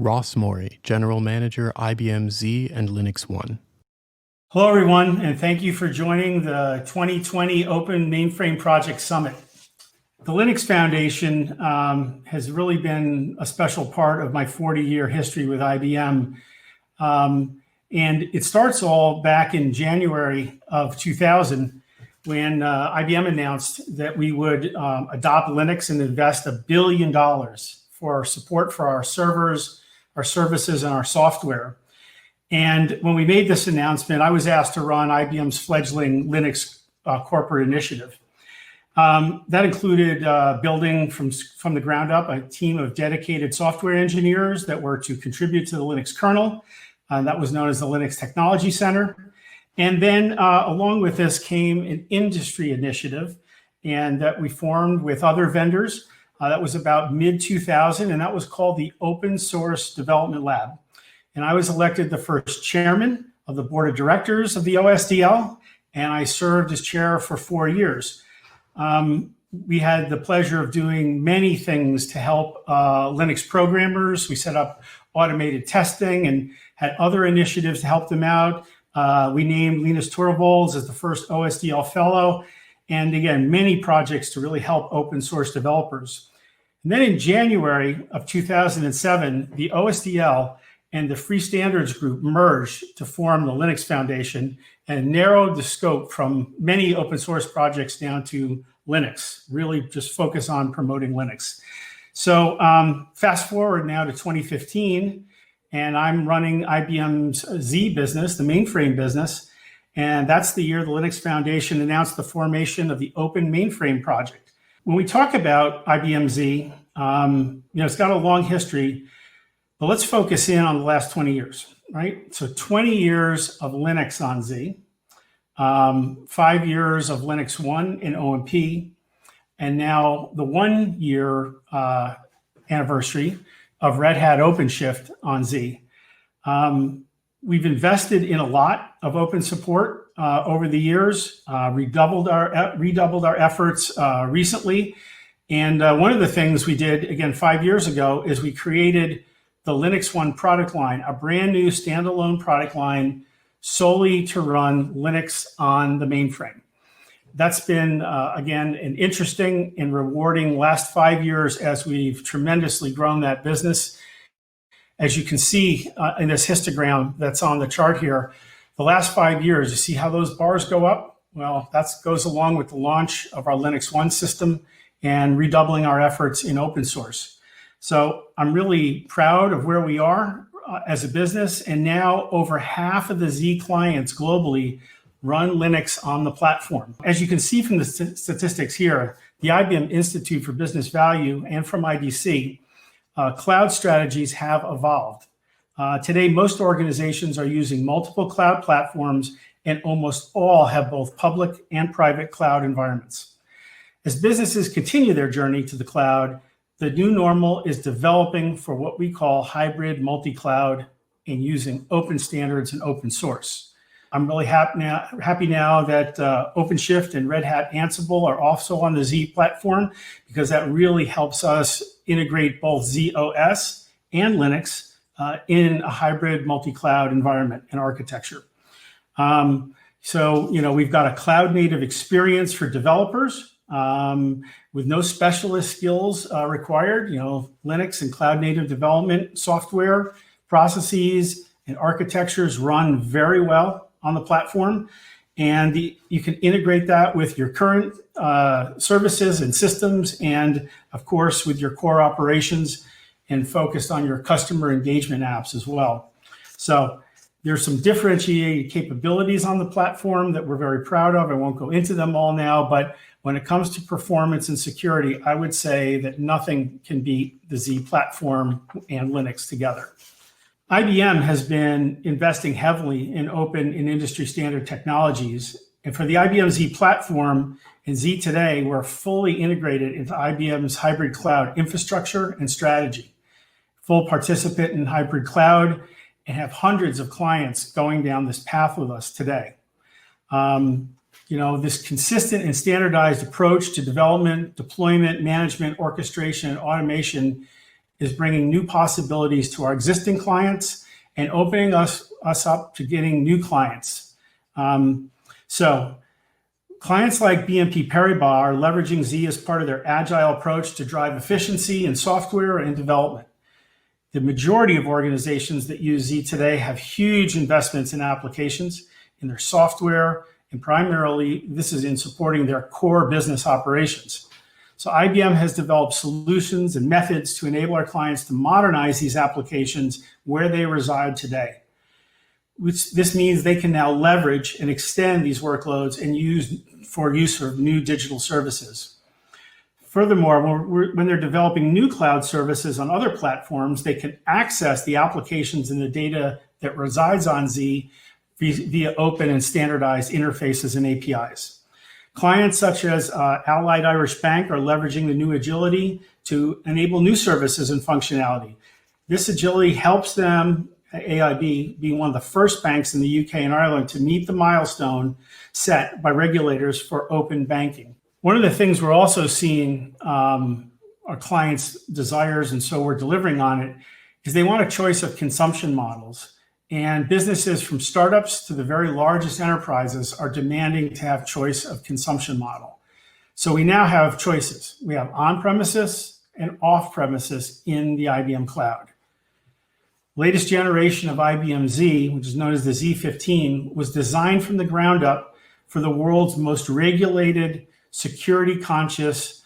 Ross Mauri, General Manager, IBM Z and Linux One. Hello, everyone, and thank you for joining the 2020 Open Mainframe Project Summit. The Linux Foundation has really been a special part of my 40-year history with IBM. And it starts all back in January of 2000 when IBM announced that we would adopt Linux and invest $1 billion for support for our servers, our services, and our software. And when we made this announcement, I was asked to run IBM's fledgling Linux corporate initiative. That included building from the ground up a team of dedicated software engineers that were to contribute to the Linux kernel. That was known as the Linux Technology Center. And then along with this came an industry initiative, and that we formed with other vendors. That was about mid-2000, and that was called the Open Source Development Lab. And I was elected the first chairman of the board of directors of the OSDL, and I served as chair for 4 years. We had the pleasure of doing many things to help Linux programmers. We set up automated testing and had other initiatives to help them out. We named Linus Torvalds as the first OSDL fellow. And again, many projects to really help open source developers. And then in January of 2007, the OSDL and the Free Standards Group merged to form the Linux Foundation and narrowed the scope from many open source projects down to Linux, really just focus on promoting Linux. So fast forward now to 2015, and I'm running IBM's Z business, the mainframe business, and that's the year the Linux Foundation announced the formation of the Open Mainframe Project. When we talk about IBM Z, it's got a long history, but let's focus in on the last 20 years, right? So 20 years of Linux on Z, 5 years of Linux One in OMP, and now the 1 year anniversary of Red Hat OpenShift on Z. We've invested in a lot of open support over the years, redoubled our efforts recently. And one of the things we did, again, 5 years ago, is we created the Linux One product line, a brand new standalone product line solely to run Linux on the mainframe. That's been, again, an interesting and rewarding last 5 years as we've tremendously grown that business. As you can see in this histogram that's on the chart here, the last 5 years, you see how those bars go up? Well, that goes along with the launch of our Linux One system and redoubling our efforts in open source. So I'm really proud of where we are as a business, and now over half of the Z clients globally run Linux on the platform. As you can see from the statistics here, the IBM Institute for Business Value and from IDC, cloud strategies have evolved. Today, most organizations are using multiple cloud platforms, and almost all have both public and private cloud environments. As businesses continue their journey to the cloud, the new normal is developing for what we call hybrid multi-cloud and using open standards and open source. I'm really happy now that OpenShift and Red Hat Ansible are also on the Z platform, because that really helps us integrate both ZOS and Linux in a hybrid multi-cloud environment and architecture. So we've got a cloud-native experience for developers with no specialist skills required. Linux and cloud-native development software, processes, and architectures run very well on the platform, and you can integrate that with your current services and systems, and of course with your core operations, and focused on your customer engagement apps as well. So there's some differentiated capabilities on the platform that we're very proud of. I won't go into them all now, but when it comes to performance and security, I would say that nothing can beat the Z platform and Linux together. IBM has been investing heavily in open and industry standard technologies. And for the IBM Z platform and Z today, we're fully integrated into IBM's hybrid cloud infrastructure and strategy, full participant in hybrid cloud, and have hundreds of clients going down this path with us today. This consistent and standardized approach to development, deployment, management, orchestration, and automation is bringing new possibilities to our existing clients and opening us up to getting new clients. So clients like BNP Paribas are leveraging Z as part of their agile approach to drive efficiency in software and development. The majority of organizations that use Z today have huge investments in applications, in their software, and primarily this is in supporting their core business operations. So IBM has developed solutions and methods to enable our clients to modernize these applications where they reside today. This means they can now leverage and extend these workloads and use of new digital services. Furthermore, when they're developing new cloud services on other platforms, they can access the applications and the data that resides on Z via open and standardized interfaces and APIs. Clients such as Allied Irish Bank are leveraging the new agility to enable new services and functionality. This agility helps them, AIB, being one of the first banks in the UK and Ireland to meet the milestone set by regulators for open banking. One of the things we're also seeing our clients' desires, and so we're delivering on it, is they want a choice of consumption models. And businesses from startups to the very largest enterprises are demanding to have choice of consumption model. So we now have choices. We have on-premises and off-premises in the IBM cloud. Latest generation of IBM Z, which is known as the Z15, was designed from the ground up for the world's most regulated, security-conscious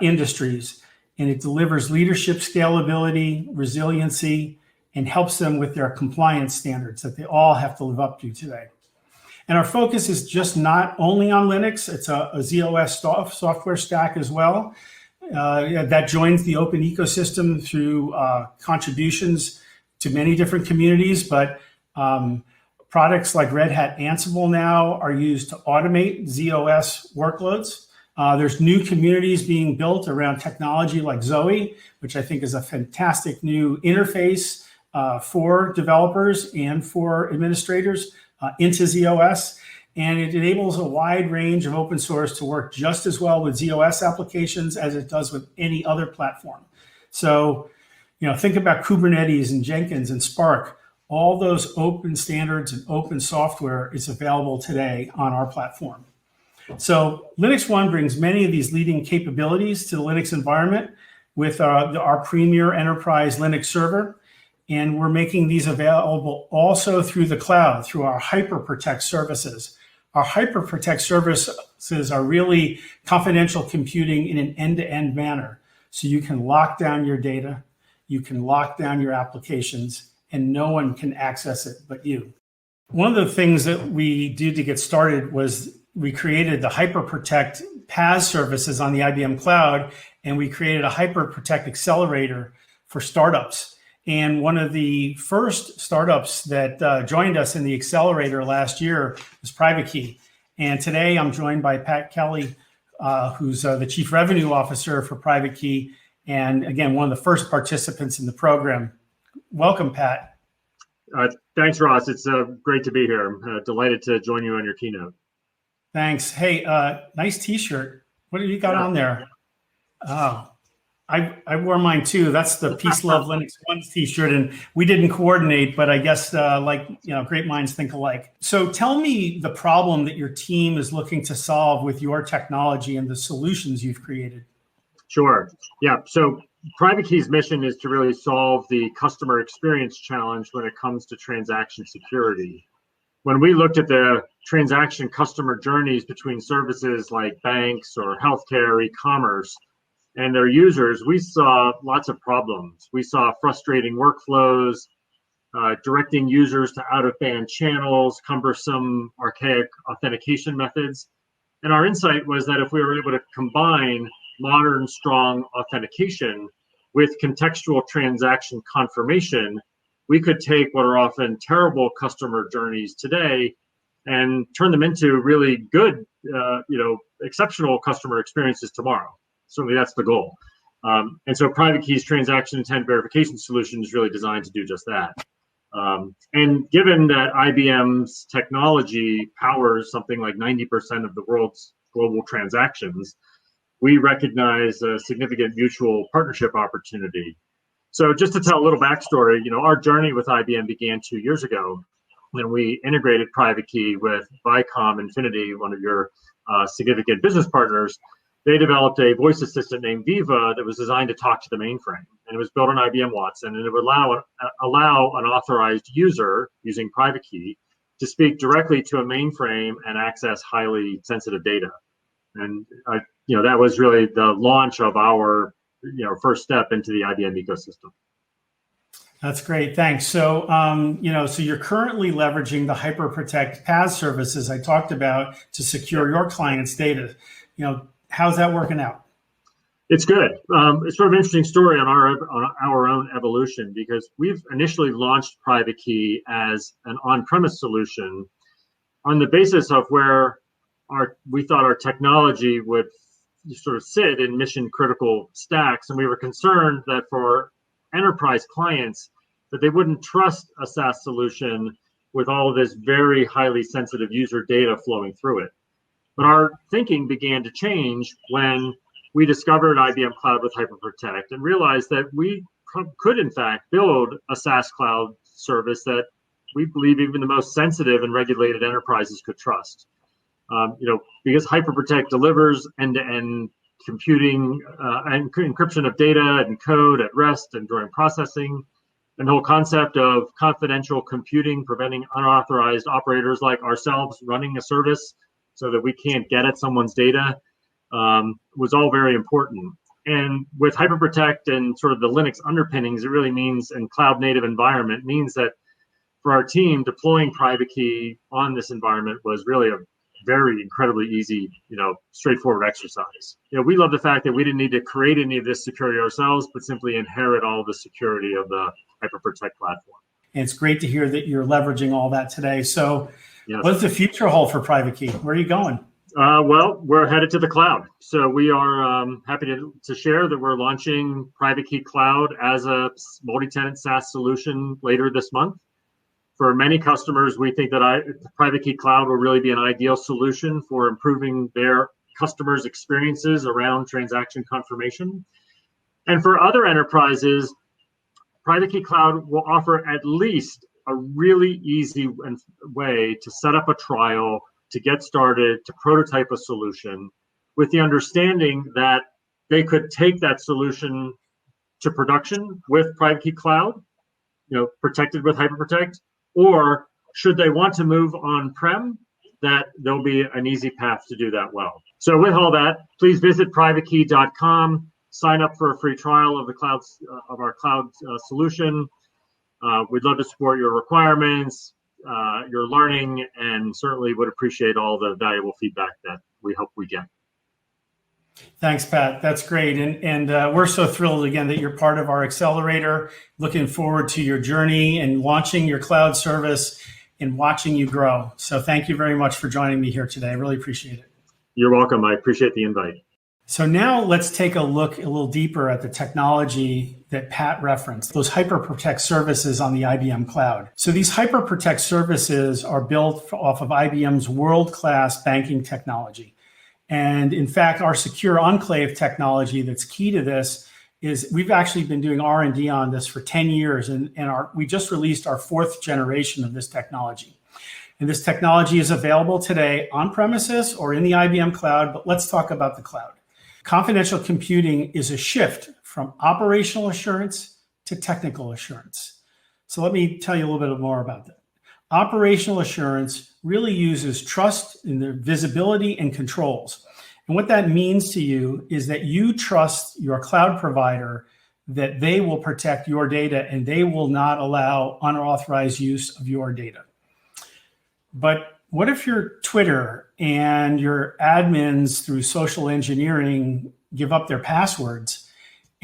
industries. And it delivers leadership scalability, resiliency, and helps them with their compliance standards that they all have to live up to today. And our focus is just not only on Linux, it's a ZOS software stack as well. That joins the open ecosystem through contributions to many different communities, but products like Red Hat Ansible now are used to automate ZOS workloads. There's new communities being built around technology like Zoe, which I think is a fantastic new interface for developers and for administrators into ZOS. And it enables a wide range of open source to work just as well with ZOS applications as it does with any other platform. So, think about Kubernetes and Jenkins and Spark. All those open standards and open software is available today on our platform. So Linux One brings many of these leading capabilities to the Linux environment with our premier enterprise Linux server. And we're making these available also through the cloud, through our HyperProtect services. Our HyperProtect services are really confidential computing in an end-to-end manner. So you can lock down your data, you can lock down your applications, and no one can access it but you. One of the things that we did to get started was we created the HyperProtect PaaS services on the IBM cloud, and we created a HyperProtect accelerator for startups. And one of the first startups that joined us in the accelerator last year was Private Key. And today I'm joined by Pat Kelly, who's the Chief Revenue Officer for Private Key. And again, one of the first participants in the program. Welcome, Pat. Thanks, Ross. It's great to be here. I'm delighted to join you on your keynote. Thanks. Hey, nice T-shirt. What have you got on there? Oh, I wore mine too. That's the Peace, Love, Linux One T-shirt, and we didn't coordinate, but I guess great minds think alike. So tell me the problem that your team is looking to solve with your technology and the solutions you've created. Sure. Yeah. So Private Key's mission is to really solve the customer experience challenge when it comes to transaction security. When we looked at the transaction customer journeys between services like banks or healthcare, e-commerce, and their users, we saw lots of problems. We saw frustrating workflows, directing users to out-of-band channels, cumbersome, archaic authentication methods. And our insight was that if we were able to combine modern, strong authentication with contextual transaction confirmation, we could take what are often terrible customer journeys today and turn them into really good, exceptional customer experiences tomorrow. Certainly that's the goal. And so Private Key's transaction intent verification solution is really designed to do just that. And given that IBM's technology powers something like 90% of the world's global transactions, we recognize a significant mutual partnership opportunity. So just to tell a little backstory, our journey with IBM began 2 years ago when we integrated private key with Vicom Infinity, one of your significant business partners. They developed a voice assistant named Viva that was designed to talk to the mainframe, and it was built on IBM Watson, and it would allow an authorized user using private key to speak directly to a mainframe and access highly sensitive data. And that was really the launch of our first step into the IBM ecosystem. That's great. Thanks. So, so you're currently leveraging the HyperProtect PaaS services I talked about to secure your clients' data. How's that working out? It's good. It's sort of an interesting story on our own evolution, because we've initially launched private key as an on-premise solution on the basis of where we thought our technology would sort of sit in mission critical stacks, and we were concerned that for enterprise clients that they wouldn't trust a SaaS solution with all of this very highly sensitive user data flowing through it. But our thinking began to change when we discovered IBM Cloud with HyperProtect and realized that we could in fact build a SaaS cloud service that we believe even the most sensitive and regulated enterprises could trust. Because HyperProtect delivers end-to-end computing and encryption of data and code at rest and during processing, and the whole concept of confidential computing, preventing unauthorized operators like ourselves running a service so that we can't get at someone's data, was all very important. And with HyperProtect and sort of the Linux underpinnings, it really means, and cloud native environment means that for our team, deploying private key on this environment was really a very incredibly easy, straightforward exercise. We love the fact that we didn't need to create any of this security ourselves, but simply inherit all the security of the HyperProtect platform. And it's great to hear that you're leveraging all that today. So yes. What's the future hold for private key? Where are you going? Well, we're headed to the cloud. So we are happy to share that we're launching private key cloud as a multi-tenant SaaS solution later this month. For many customers, we think that private key cloud will really be an ideal solution for improving their customers' experiences around transaction confirmation. And for other enterprises, private key cloud will offer at least a really easy way to set up a trial, to get started, to prototype a solution, with the understanding that they could take that solution to production with private key cloud, protected with HyperProtect, or should they want to move on-prem, that there'll be an easy path to do that well. So with all that, please visit privatekey.com, sign up for a free trial of our cloud solution. We'd love to support your requirements, your learning, and certainly would appreciate all the valuable feedback that we hope we get. Thanks, Pat. That's great. And we're so thrilled, again, that you're part of our accelerator. Looking forward to your journey and launching your cloud service and watching you grow. So thank you very much for joining me here today. I really appreciate it. You're welcome. I appreciate the invite. So now let's take a look a little deeper at the technology that Pat referenced, those HyperProtect services on the IBM cloud. So these HyperProtect services are built off of IBM's world-class banking technology. And in fact, our secure enclave technology that's key to this is we've actually been doing R&D on this for 10 years, and we just released our 4th generation of this technology. And this technology is available today on premises or in the IBM cloud, but let's talk about the cloud. Confidential computing is a shift from operational assurance to technical assurance. So let me tell you a little bit more about that. Operational assurance really uses trust in the visibility and controls. And what that means to you is that you trust your cloud provider that they will protect your data and they will not allow unauthorized use of your data. But what if your Twitter and your admins through social engineering give up their passwords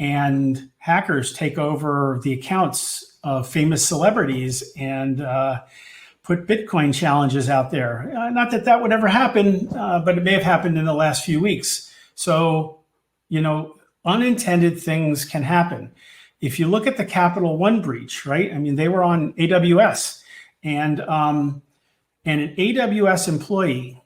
and hackers take over the accounts of famous celebrities and put Bitcoin challenges out there? Not that that would ever happen, but it may have happened in the last few weeks. So, unintended things can happen. If you look at the Capital One breach, right? I mean, they were on AWS, and an AWS employee,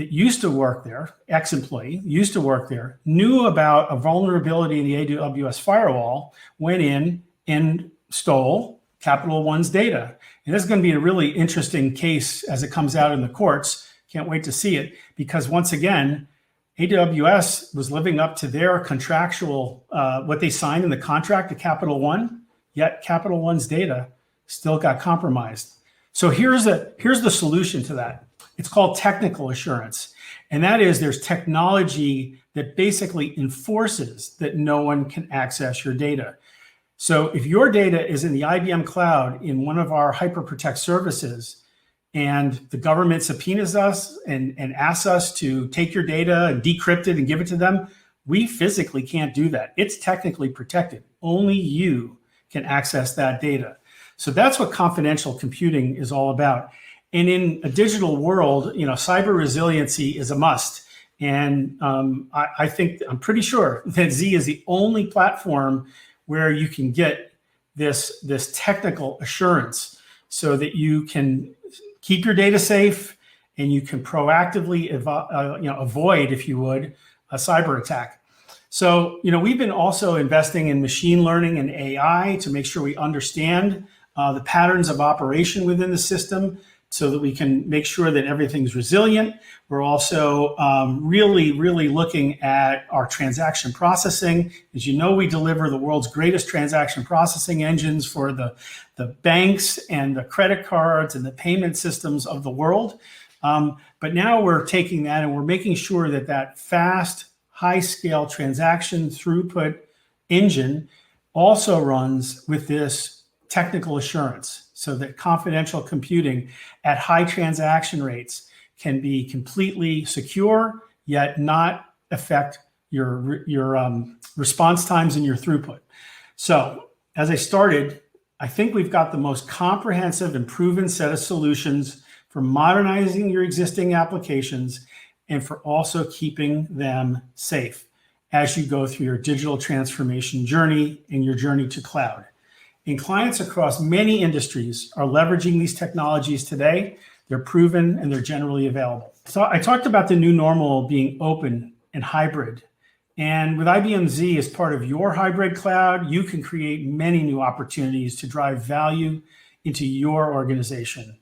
that used to work there, ex-employee, used to work there, knew about a vulnerability in the AWS firewall, went in and stole Capital One's data. And this is going to be a really interesting case as it comes out in the courts. Can't wait to see it, because once again, AWS was living up to their contractual, what they signed in the contract to Capital One, yet Capital One's data still got compromised. So here's the solution to that. It's called technical assurance. And that is, there's technology that basically enforces that no one can access your data. So if your data is in the IBM cloud in one of our HyperProtect services, and the government subpoenas us and asks us to take your data and decrypt it and give it to them, we physically can't do that. It's technically protected. Only you can access that data. So that's what confidential computing is all about. And in a digital world, cyber resiliency is a must. And I'm pretty sure that Z is the only platform where you can get this technical assurance so that you can keep your data safe and you can proactively avoid, if you would, a cyber attack. So, we've been also investing in machine learning and AI to make sure we understand the patterns of operation within the system so that we can make sure that everything's resilient. We're also really looking at our transaction processing. As you know, we deliver the world's greatest transaction processing engines for the banks and the credit cards and the payment systems of the world. But now we're taking that and we're making sure that fast, high-scale transaction throughput engine also runs with this technical assurance, so that confidential computing at high transaction rates can be completely secure, yet not affect your response times and your throughput. So as I started, I think we've got the most comprehensive and proven set of solutions for modernizing your existing applications and for also keeping them safe as you go through your digital transformation journey and your journey to cloud. And clients across many industries are leveraging these technologies today. They're proven and they're generally available. So I talked about the new normal being open and hybrid. And with IBM Z as part of your hybrid cloud, you can create many new opportunities to drive value into your organization.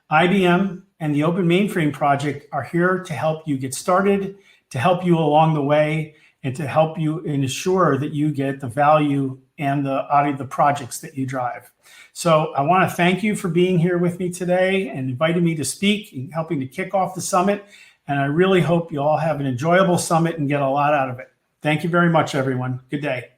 IBM and the Open Mainframe project are here to help you get started, to help you along the way, and to help you ensure that you get the value and out of the projects that you drive. So I want to thank you for being here with me today and inviting me to speak and helping to kick off the summit. And I really hope you all have an enjoyable summit and get a lot out of it. Thank you very much, everyone. Good day.